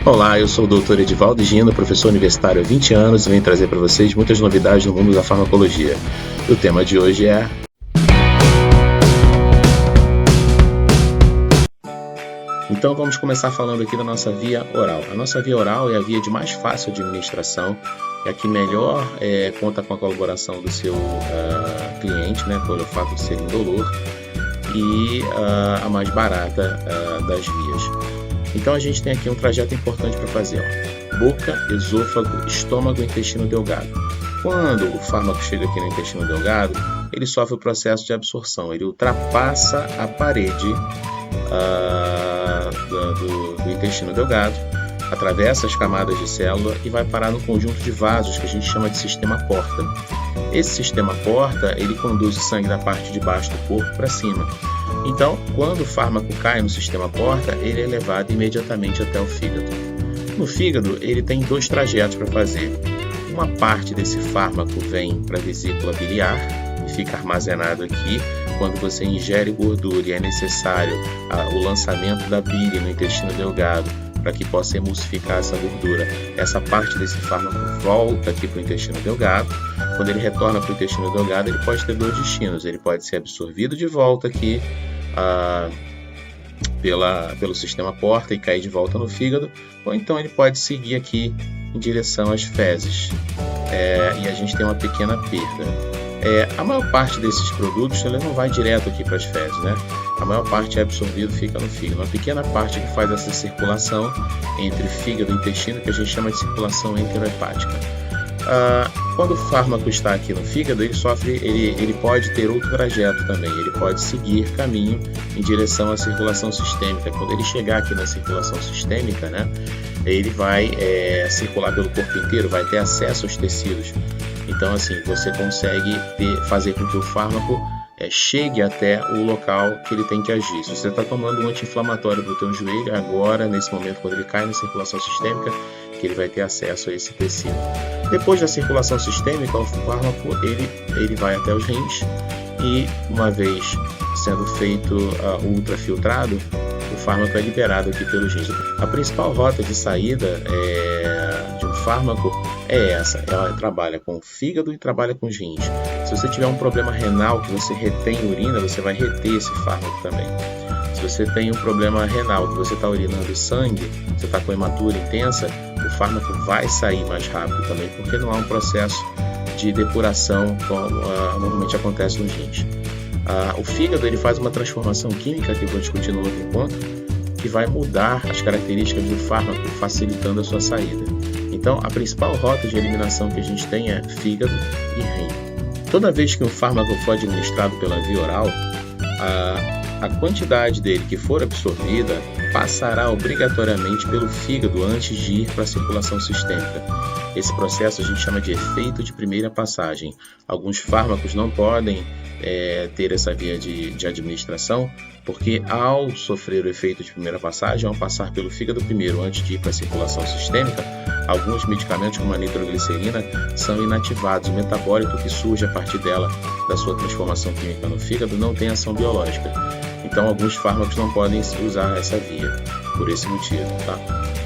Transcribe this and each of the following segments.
Olá, eu sou o Dr. Edivaldo Gino, professor universitário há 20 anos e venho trazer para vocês muitas novidades no mundo da farmacologia. O tema de hoje é... Então vamos começar falando aqui da nossa via oral. A nossa via oral é a via de mais fácil administração, é a que melhor conta com a colaboração do seu cliente, né, pelo fato de ser indolor, e a mais barata das vias. Então a gente tem aqui um trajeto importante para fazer, ó. Boca, esôfago, estômago e intestino delgado. Quando o fármaco chega aqui no intestino delgado, ele sofre o processo de absorção, ele ultrapassa a parede do intestino delgado, atravessa as camadas de célula e vai parar no conjunto de vasos que a gente chama de sistema porta. Esse sistema porta, ele conduz o sangue da parte de baixo do corpo para cima. Então, quando o fármaco cai no sistema porta, ele é levado imediatamente até o fígado. No fígado, ele tem dois trajetos para fazer. Uma parte desse fármaco vem para a vesícula biliar e fica armazenado aqui. Quando você ingere gordura e é necessário o lançamento da bile no intestino delgado para que possa emulsificar essa gordura, essa parte desse fármaco volta aqui para o intestino delgado. Quando ele retorna para o intestino delgado, ele pode ter dois destinos. Ele pode ser absorvido de volta aqui pelo sistema porta e cair de volta no fígado, ou então ele pode seguir aqui em direção às fezes, e a gente tem uma pequena perda. A maior parte desses produtos ele não vai direto aqui para as fezes, né? A maior parte é absorvido, fica no fígado. Uma pequena parte que faz essa circulação entre fígado e intestino, que a gente chama de circulação enterohepática. Quando o fármaco está aqui no fígado, ele pode ter outro trajeto também, ele pode seguir caminho em direção à circulação sistêmica. Quando ele chegar aqui na circulação sistêmica, né, ele vai circular pelo corpo inteiro, vai ter acesso aos tecidos. Então, assim, você consegue fazer com que o fármaco chegue até o local que ele tem que agir. Se você está tomando um anti-inflamatório para o teu joelho, agora, nesse momento, quando ele cai na circulação sistêmica, que ele vai ter acesso a esse tecido. Depois da circulação sistêmica, o fármaco ele vai até os rins e, uma vez sendo feito o ultrafiltrado, o fármaco é liberado aqui pelos rins. A principal rota de saída de um fármaco é essa, ela trabalha com o fígado e trabalha com os rins. Se você tiver um problema renal que você retém urina, você vai reter esse fármaco também. Se você tem um problema renal, que você está urinando sangue, você está com hematúria intensa, o fármaco vai sair mais rápido também, porque não há um processo de depuração como normalmente acontece nos rins. O fígado ele faz uma transformação química, que eu vou discutir no outro encontro, que vai mudar as características do fármaco, facilitando a sua saída. Então, a principal rota de eliminação que a gente tem é fígado e rim. Toda vez que um fármaco for administrado pela via oral, a quantidade dele que for absorvida passará obrigatoriamente pelo fígado antes de ir para a circulação sistêmica. Esse processo a gente chama de efeito de primeira passagem. Alguns fármacos não podem ter essa via de administração, porque ao sofrer o efeito de primeira passagem, ao passar pelo fígado primeiro antes de ir para a circulação sistêmica, alguns medicamentos como a nitroglicerina são inativados. O metabólito que surge a partir dela, da sua transformação química no fígado, não tem ação biológica. Então alguns fármacos não podem usar essa via, por esse motivo, tá?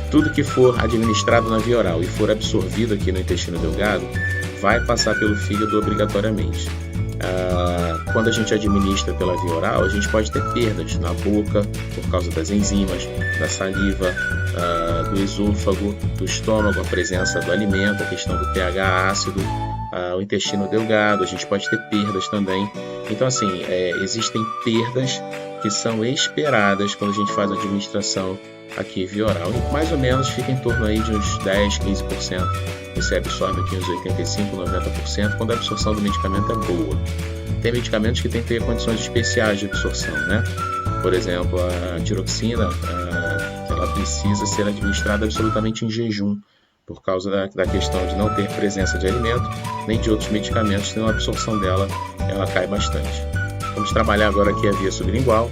Tudo que for administrado na via oral e for absorvido aqui no intestino delgado, vai passar pelo fígado obrigatoriamente. Quando a gente administra pela via oral, a gente pode ter perdas na boca por causa das enzimas, da saliva, do esôfago, do estômago, a presença do alimento, a questão do pH ácido, o intestino delgado, a gente pode ter perdas também. Então, assim, existem perdas que são esperadas quando a gente faz a administração aqui via oral. E mais ou menos fica em torno aí de uns 10, 15%. Você absorve aqui uns 85, 90% quando a absorção do medicamento é boa. Tem medicamentos que tem que ter condições especiais de absorção, né? Por exemplo, a tiroxina, ela precisa ser administrada absolutamente em jejum, por causa da questão de não ter presença de alimento, nem de outros medicamentos, senão a absorção dela ela cai bastante. Vamos trabalhar agora aqui a via sublingual.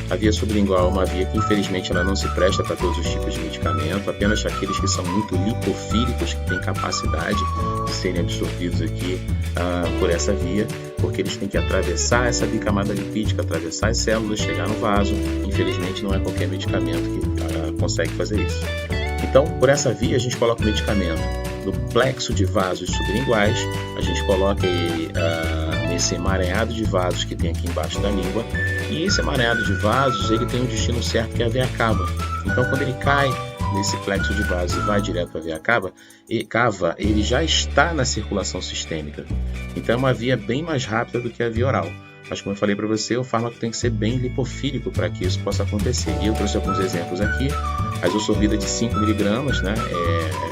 A via sublingual é uma via que infelizmente ela não se presta para todos os tipos de medicamento, apenas aqueles que são muito lipofílicos, que têm capacidade de serem absorvidos aqui por essa via, porque eles têm que atravessar essa bicamada lipídica, atravessar as células, chegar no vaso. Infelizmente não é qualquer medicamento que consegue fazer isso. Então, por essa via, a gente coloca o medicamento no plexo de vasos sublinguais, a gente coloca ele nesse emaranhado de vasos que tem aqui embaixo da língua, e esse emaranhado de vasos, ele tem um destino certo, que é a veia cava. Então, quando ele cai nesse plexo de vasos e vai direto para a veia cava, ele já está na circulação sistêmica. Então, é uma via bem mais rápida do que a via oral. Mas, como eu falei para você, o fármaco tem que ser bem lipofílico para que isso possa acontecer. E eu trouxe alguns exemplos aqui. A isosorbida de 5mg, né,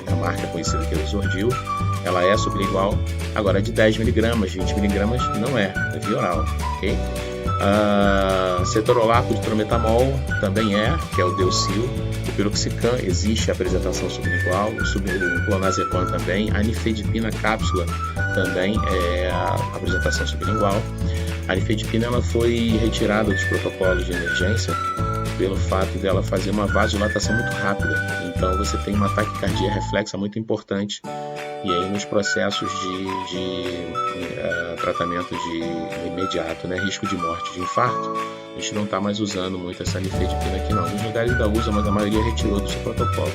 é a marca conhecida que é o Isordil, ela é sublingual. Agora, de 10mg, 20mg não é via oral, ok? Cetorolaco de trometamol também que é o Delcil. O piroxicam existe a apresentação sublingual, o clonazepam também. A nifedipina cápsula também é a apresentação sublingual. A nifedipina ela foi retirada dos protocolos de emergência pelo fato dela fazer uma vasodilatação muito rápida. Então você tem uma taquicardia reflexa muito importante. E aí nos processos de tratamento de imediato, né, risco de morte, de infarto, a gente não está mais usando muito essa nifedipina aqui não. Nos lugares ainda usa, mas a maioria retirou do seu protocolo.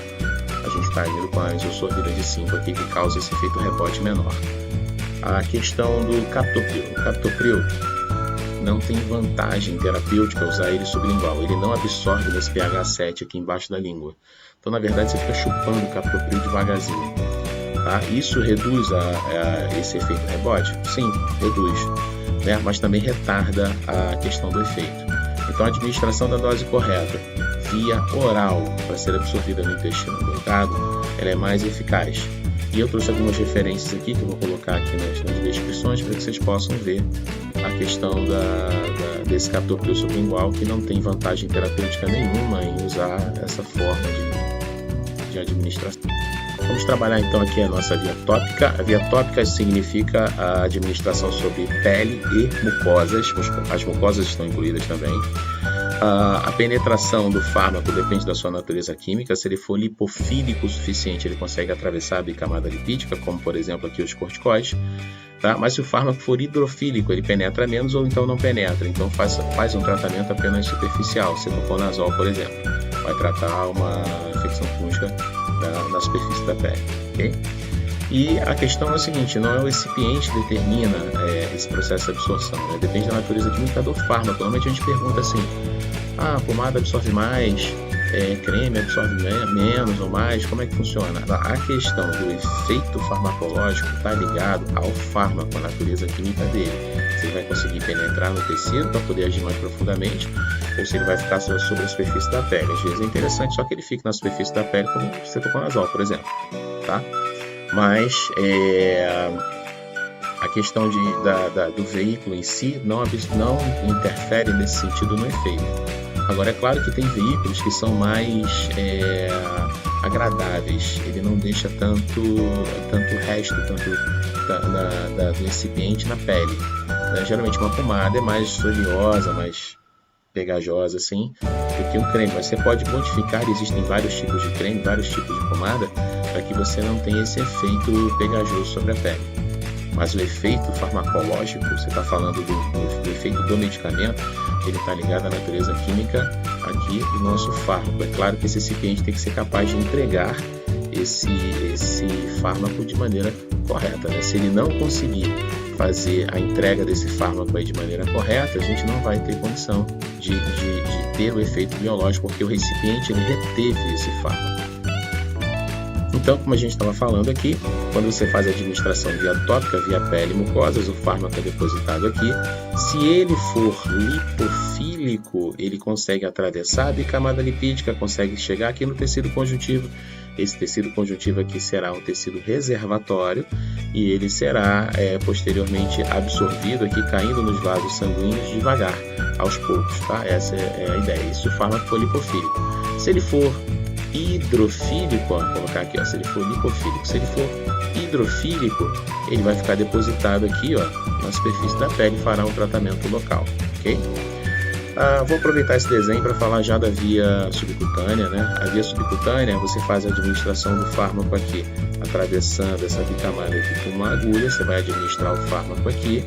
A gente está indo com a isosorbida de 5 aqui, que causa esse efeito rebote menor. A questão do captopril. O captopril não tem vantagem terapêutica usar ele sublingual. Ele não absorve nesse pH 7 aqui embaixo da língua. Então, na verdade, você fica chupando o captopril devagarzinho. Tá? Isso reduz esse efeito rebote? Sim, reduz. Né? Mas também retarda a questão do efeito. Então, a administração da dose correta via oral para ser absorvida no intestino delgado, ela é mais eficaz. E eu trouxe algumas referências aqui que eu vou colocar aqui nas descrições para que vocês possam ver a questão desse captopril sublingual, que não tem vantagem terapêutica nenhuma em usar essa forma de administração. Vamos trabalhar então aqui a nossa via tópica. A via tópica significa a administração sobre pele e mucosas. As mucosas estão incluídas também. A penetração do fármaco depende da sua natureza química. Se ele for lipofílico o suficiente, ele consegue atravessar a bicamada lipídica, como por exemplo aqui os corticoides. Tá? Mas se o fármaco for hidrofílico, ele penetra menos ou então não penetra. Então faz um tratamento apenas superficial. Cetoconazol, por exemplo, vai tratar uma infecção fúngica na superfície da pele. Okay? E a questão é a seguinte, não é o recipiente que determina esse processo de absorção, né? Depende da natureza química do fármaco. Normalmente a gente pergunta assim, a pomada absorve mais, creme absorve menos ou mais, como é que funciona? A questão do efeito farmacológico está ligado ao fármaco, a natureza química dele. Se ele vai conseguir penetrar no tecido para poder agir mais profundamente, ou se ele vai ficar sobre a superfície da pele. Às vezes é interessante só que ele fique na superfície da pele, como o cetoconazol, por exemplo. Tá? Mas a questão do veículo em si não interfere nesse sentido no efeito. Agora, é claro que tem veículos que são mais agradáveis, ele não deixa tanto resto do recipiente na pele. Geralmente uma pomada é mais oleosa, mais pegajosa assim, do que um creme, mas você pode modificar, existem vários tipos de creme, vários tipos de pomada, para que você não tenha esse efeito pegajoso sobre a pele. Mas o efeito farmacológico, você está falando do efeito do medicamento, ele está ligado à natureza química aqui do nosso fármaco. É claro que esse recipiente tem que ser capaz de entregar esse fármaco de maneira correta, né? Se ele não conseguir fazer a entrega desse fármaco aí de maneira correta, a gente não vai ter condição de ter o efeito biológico, porque o recipiente ele reteve esse fármaco. Então, como a gente estava falando aqui, quando você faz a administração via tópica, via pele e mucosas, o fármaco é depositado aqui. Se ele for lipofílico, ele consegue atravessar a bicamada lipídica, consegue chegar aqui no tecido conjuntivo. Esse tecido conjuntivo aqui será um tecido reservatório e ele será posteriormente absorvido aqui, caindo nos vasos sanguíneos devagar, aos poucos, tá? Essa é a ideia. Isso se o fármaco for lipofílico. Se ele for hidrofílico, vou colocar aqui, ó, se ele for lipofílico, se ele for hidrofílico, ele vai ficar depositado aqui, ó, na superfície da pele e fará um tratamento local, ok? Vou aproveitar esse desenho para falar já da via subcutânea, né? A via subcutânea, você faz a administração do fármaco aqui, atravessando essa bicamada aqui com uma agulha, você vai administrar o fármaco aqui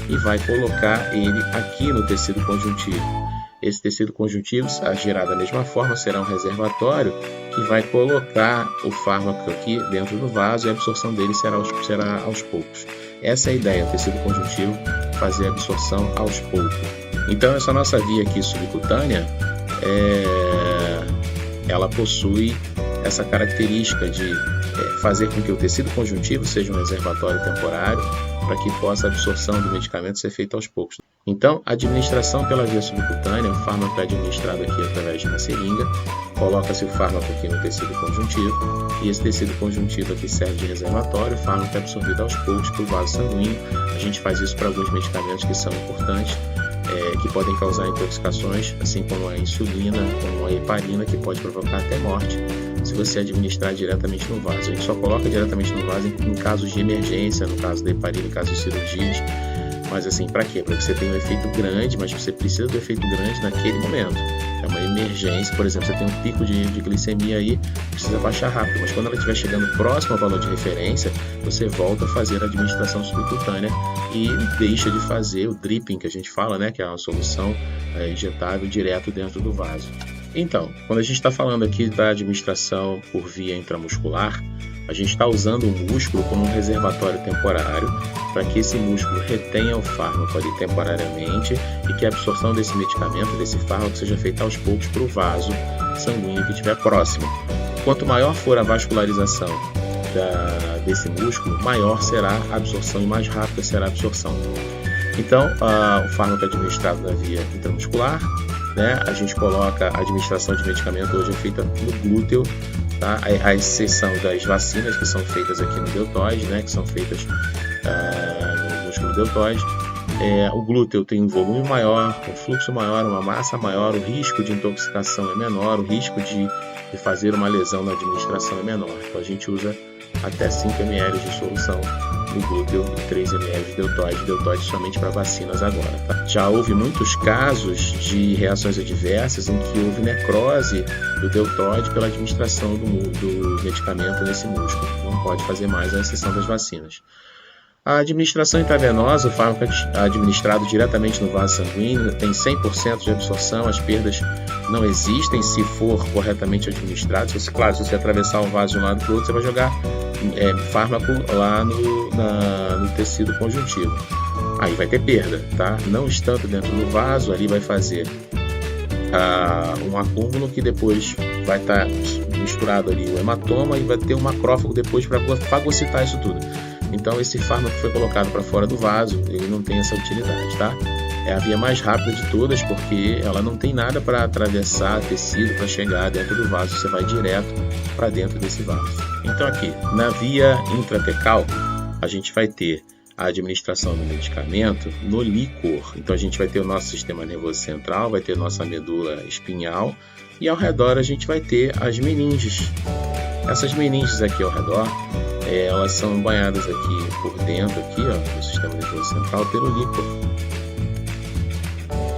e vai colocar ele aqui no tecido conjuntivo. esse tecido conjuntivo agirá da mesma forma, será um reservatório que vai colocar o fármaco aqui dentro do vaso e a absorção dele será aos poucos. Essa é a ideia, o tecido conjuntivo fazer a absorção aos poucos. Então essa nossa via aqui subcutânea, ela possui essa característica de fazer com que o tecido conjuntivo seja um reservatório temporário para que possa a absorção do medicamento ser feita aos poucos. Então, a administração pela via subcutânea, o fármaco é administrado aqui através de uma seringa, coloca-se o fármaco aqui no tecido conjuntivo e esse tecido conjuntivo aqui serve de reservatório, o fármaco é absorvido aos poucos para o vaso sanguíneo. A gente faz isso para alguns medicamentos que são importantes, que podem causar intoxicações, assim como a insulina, como a heparina, que pode provocar até morte se você administrar diretamente no vaso. A gente só coloca diretamente no vaso em casos de emergência, no caso da heparina, em caso de cirurgias. Mas assim, para quê? Para que você tenha um efeito grande, mas você precisa do efeito grande naquele momento. É uma emergência, por exemplo, você tem um pico de glicemia aí, precisa baixar rápido, mas quando ela estiver chegando próximo ao valor de referência, você volta a fazer a administração subcutânea e deixa de fazer o dripping, que a gente fala, né, que é uma solução injetável direto dentro do vaso. Então, quando a gente está falando aqui da administração por via intramuscular, a gente está usando o músculo como um reservatório temporário para que esse músculo retenha o fármaco ali temporariamente e que a absorção desse medicamento, desse fármaco, seja feita aos poucos para o vaso sanguíneo que estiver próximo. Quanto maior for a vascularização desse músculo, maior será a absorção e mais rápida será a absorção. Então, o fármaco é administrado na via intramuscular, né? A gente coloca a administração de medicamento hoje é feita no glúteo, tá? A exceção das vacinas que são feitas aqui no deltoide, né? Que são feitas no músculo deltoide. O glúteo tem um volume maior, um fluxo maior, uma massa maior, o risco de intoxicação é menor, o risco de fazer uma lesão na administração é menor. Então a gente usa até 5 ml de solução no glúteo e 3 ml de deltoide somente para vacinas agora. Tá? Já houve muitos casos de reações adversas em que houve necrose do deltoide pela administração do medicamento nesse músculo. Não pode fazer mais, à exceção das vacinas. A administração intravenosa, o fármaco administrado diretamente no vaso sanguíneo, tem 100% de absorção, as perdas não existem se for corretamente administrado. Se você atravessar um vaso de um lado para o outro, você vai jogar fármaco lá no tecido conjuntivo. Aí vai ter perda, tá? Não estando dentro do vaso, ali vai fazer um acúmulo que depois vai estar misturado ali o hematoma e vai ter um macrófago depois para fagocitar isso tudo. Então esse fármaco foi colocado para fora do vaso, ele não tem essa utilidade, tá? É a via mais rápida de todas porque ela não tem nada para atravessar tecido para chegar dentro do vaso, você vai direto para dentro desse vaso. Então aqui, na via intratecal, a gente vai ter a administração do medicamento no líquor. Então a gente vai ter o nosso sistema nervoso central, vai ter nossa medula espinhal e ao redor a gente vai ter as meninges. Essas meninges aqui ao redor, elas são banhadas aqui por dentro, aqui, ó, no sistema nervoso central, pelo líquor.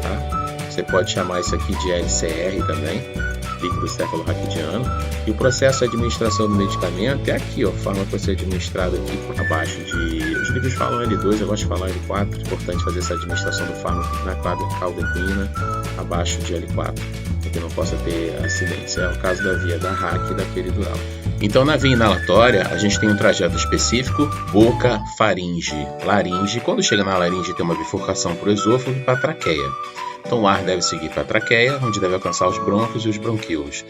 Tá? Você pode chamar isso aqui de LCR também, líquido cefalorraquidiano. E o processo de administração do medicamento é aqui, ó, fármaco vai ser administrado aqui por abaixo de... Os livros falam L2, eu gosto de falar L4. É importante fazer essa administração do fármaco na cauda equina, abaixo de L4, para que não possa ter acidentes. É o caso da via da RAC e da peridural. Então, na via inalatória, a gente tem um trajeto específico, boca, faringe, laringe. Quando chega na laringe, tem uma bifurcação para o esôfago e para a traqueia. Então, o ar deve seguir para a traqueia, onde deve alcançar os brônquios e os bronquíolos.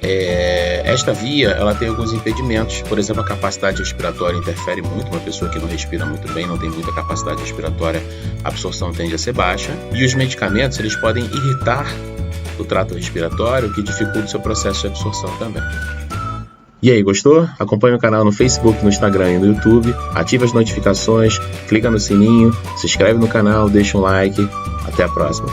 Esta via, ela tem alguns impedimentos. Por exemplo, a capacidade respiratória interfere muito. Uma pessoa que não respira muito bem, não tem muita capacidade respiratória, a absorção tende a ser baixa. E os medicamentos, eles podem irritar o trato respiratório, o que dificulta o seu processo de absorção também. E aí, gostou? Acompanhe o canal no Facebook, no Instagram e no YouTube. Ative as notificações, clica no sininho, se inscreve no canal, deixa um like. Até a próxima.